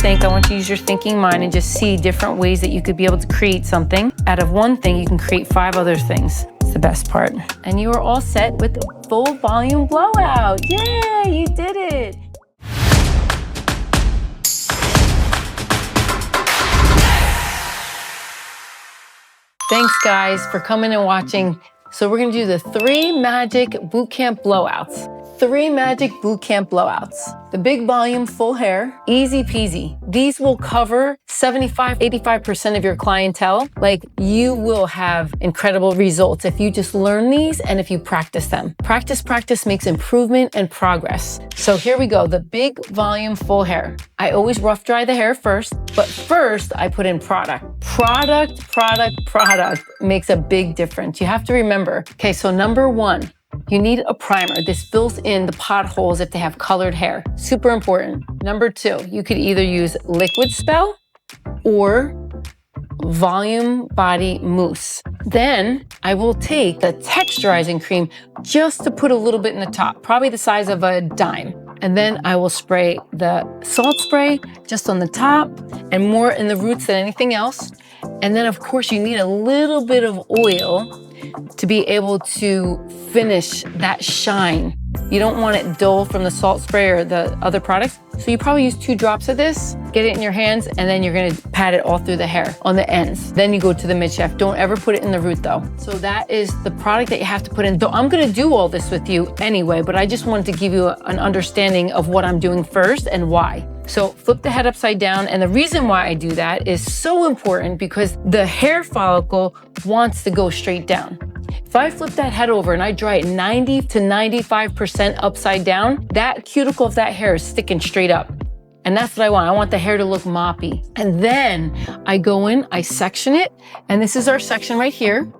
think. I want you to use your thinking mind and just see different ways that you could be able to create something. Out of one thing, you can create 5 other things. It's the best part. And you are all set with the full volume blowout. Yay, you did it. Thanks guys for coming and watching. So we're gonna do the 3 magic bootcamp blowouts. 3 magic bootcamp blowouts. The big volume, full hair, easy peasy. These will cover 75, 85% of your clientele. Like, you will have incredible results if you just learn these and if you practice them. Practice makes improvement and progress. So here we go, the big volume, full hair. I always rough dry the hair first, but first I put in product. Product makes a big difference. You have to remember. Okay, so number 1, you need a primer. This fills in the potholes if they have colored hair. Super important. Number 2, you could either use Liquid Spell or Volume Body Mousse. Then I will take the texturizing cream just to put a little bit in the top, probably the size of a dime. And then I will spray the salt spray just on the top and more in the roots than anything else. And then of course you need a little bit of oil to be able to finish that shine. You don't want it dull from the salt spray or the other products. So you probably use 2 drops of this, get it in your hands, and then you're gonna pat it all through the hair on the ends. Then you go to the mid-shaft. Don't ever put it in the root though. So that is the product that you have to put in. So I'm gonna do all this with you anyway, but I just wanted to give you an understanding of what I'm doing first and why. So flip the head upside down, and the reason why I do that is so important because the hair follicle wants to go straight down. If I flip that head over and I dry it 90 to 95% upside down, that cuticle of that hair is sticking straight up. And that's what I want. I want the hair to look moppy. And then I go in, I section it, and this is our section right here,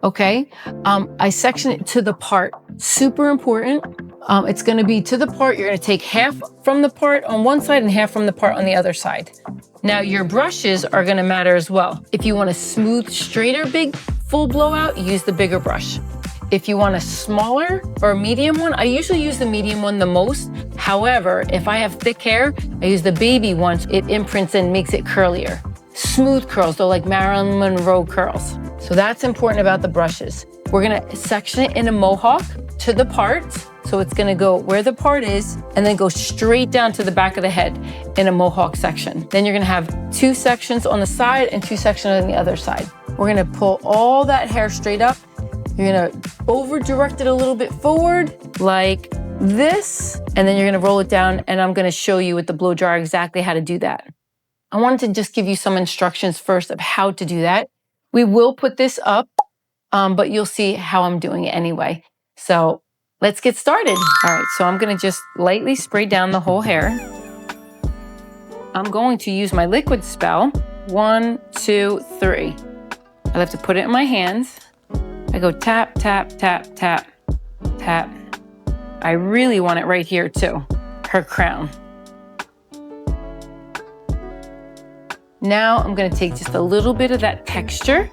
okay? I section it to the part, super important. It's gonna be to the part, you're gonna take half from the part on one side and half from the part on the other side. Now your brushes are gonna matter as well. If you want a smooth, straighter, big, full blowout, use the bigger brush. If you want a smaller or medium one, I usually use the medium one the most. However, if I have thick hair, I use the baby one. It imprints and makes it curlier. Smooth curls, though, like Marilyn Monroe curls. So that's important about the brushes. We're gonna section it in a mohawk to the part. So it's gonna go where the part is and then go straight down to the back of the head in a mohawk section. Then you're gonna have 2 sections on the side and 2 sections on the other side. We're gonna pull all that hair straight up. You're gonna over direct it a little bit forward like this, and then you're gonna roll it down, and I'm gonna show you with the blow dryer exactly how to do that. I wanted to just give you some instructions first of how to do that. We will put this up, but you'll see how I'm doing it anyway. So let's get started. All right, so I'm gonna just lightly spray down the whole hair. I'm going to use my Liquid Spell. 1, 2, 3. I have to put it in my hands. I go tap, tap, tap, tap, tap. I really want it right here too, her crown. Now I'm gonna take just a little bit of that texture.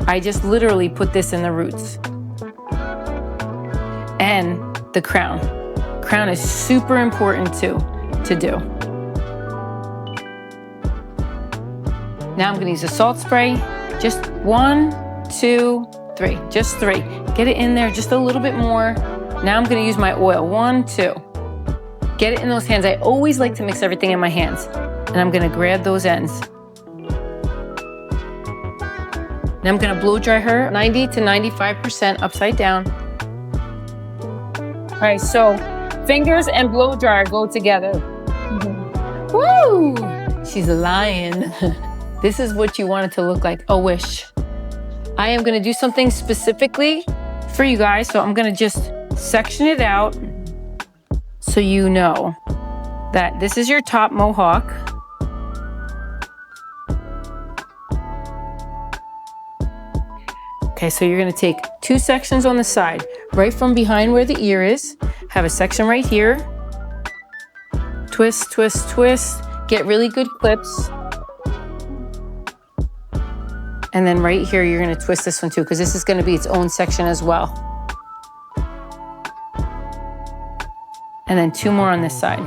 I just literally put this in the roots. And the crown. Crown is super important too, to do. Now I'm gonna use a salt spray. Just 1, 2, 3, just 3. Get it in there just a little bit more. Now I'm gonna use my oil, 1, 2. Get it in those hands. I always like to mix everything in my hands. And I'm gonna grab those ends. Now I'm gonna blow dry her 90 to 95% upside down. All right, so fingers and blow dryer go together. Woo! She's a lion. This is what you want it to look like, a wish. I am gonna do something specifically for you guys, so I'm gonna just section it out so you know that this is your top mohawk. Okay, so you're gonna take 2 sections on the side, right from behind where the ear is, have a section right here. Twist, twist, twist, get really good clips. And then right here, you're gonna twist this one too, because this is gonna be its own section as well. And then 2 more on this side.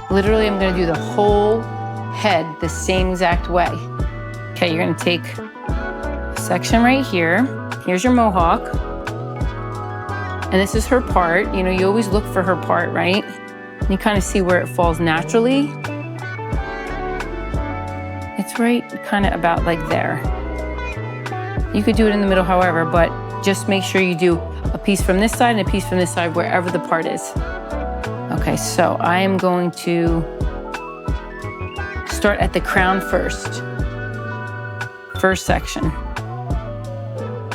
Literally, I'm gonna do the whole head the same exact way. Okay, you're gonna take a section right here. Here's your mohawk. And this is her part. You know, you always look for her part, right? And you kind of see where it falls naturally. It's right kind of about like there. You could do it in the middle, however, but just make sure you do a piece from this side and a piece from this side, wherever the part is. Okay, so I am going to start at the crown first. First section,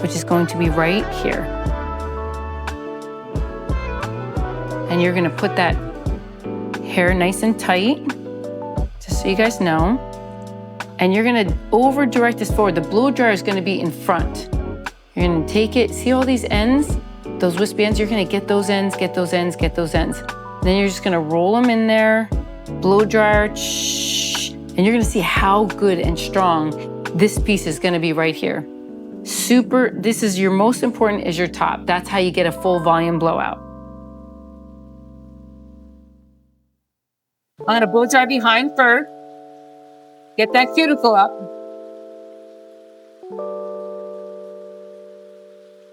which is going to be right here. And you're gonna put that hair nice and tight, just so you guys know. And you're gonna over direct this forward. The blow dryer is gonna be in front. You're gonna take it, see all these ends? Those wispy ends, you're gonna get those ends, get those ends, get those ends. And then you're just gonna roll them in there, blow dryer, and you're gonna see how good and strong this piece is gonna be right here. This is your most important is your top. That's how you get a full volume blowout. I'm gonna blow dry behind first. Get that cuticle up.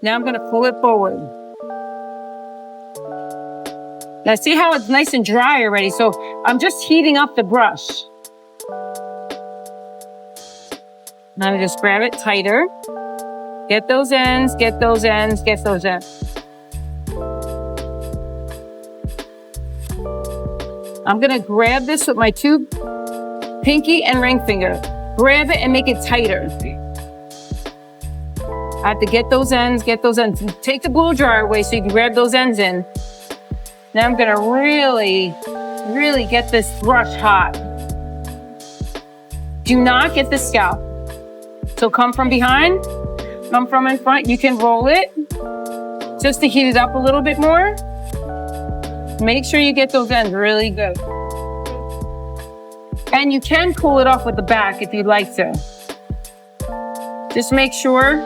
Now I'm gonna pull it forward. Now see how it's nice and dry already? So I'm just heating up the brush. Now just grab it tighter. Get those ends, get those ends, get those ends. I'm gonna grab this with my two pinky and ring finger. Grab it and make it tighter. I have to get those ends, get those ends. Take the blow dryer away so you can grab those ends in. Now I'm gonna really get this brush hot. Do not get the scalp. So come from behind, come from in front. You can roll it just to heat it up a little bit more. Make sure you get those ends really good. And you can cool it off with the back if you'd like to. Just make sure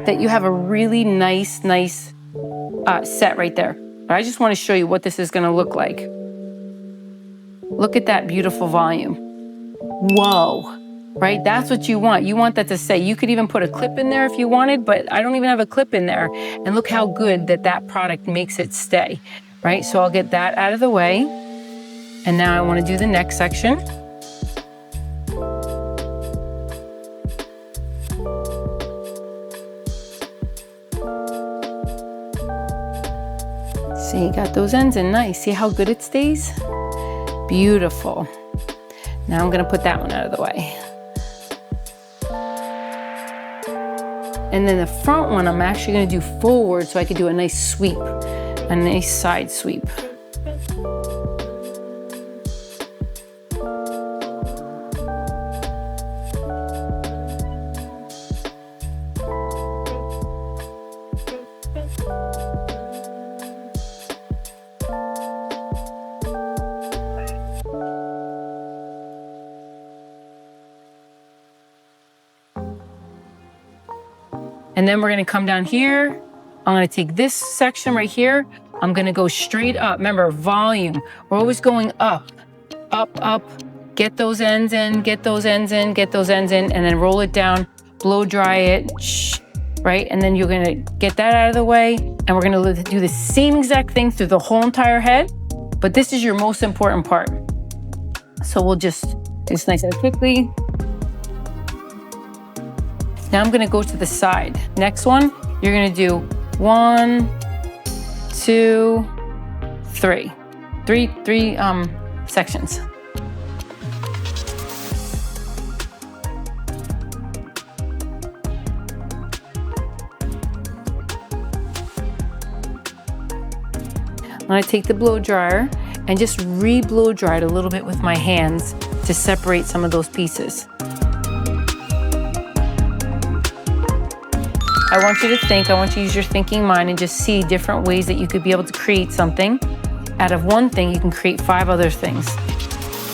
that you have a really nice set right there. But I just want to show you what this is going to look like. Look at that beautiful volume. Whoa, right? That's what you want. You want that to say. You could even put a clip in there if you wanted, but I don't even have a clip in there. And look how good that product makes it stay, right? So I'll get that out of the way. And now I want to do the next section. See, you got those ends in nice. See how good it stays? Beautiful. Now I'm gonna put that one out of the way. And then the front one, I'm actually gonna do forward so I could do a nice sweep, a nice side sweep. And then we're gonna come down here. I'm gonna take this section right here. I'm gonna go straight up. Remember, volume. We're always going up, up, up. Get those ends in, get those ends in, get those ends in, and then roll it down, blow dry it, right? And then you're gonna get that out of the way, and we're gonna do the same exact thing through the whole entire head, but this is your most important part. So we'll just do this nice and quickly. Now I'm gonna go to the side. Next one, you're gonna do 1, 2, 3. Three sections. I'm gonna take the blow dryer and just re-blow dry it a little bit with my hands to separate some of those pieces. I want you to think, I want you to use your thinking mind and just see different ways that you could be able to create something. Out of one thing, you can create 5 other things.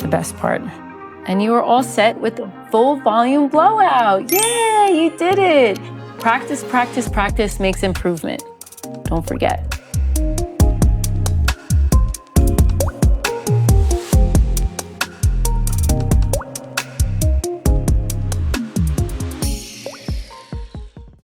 The best part. And you are all set with the full volume blowout. Yay, you did it. Practice, practice, practice makes improvement. Don't forget.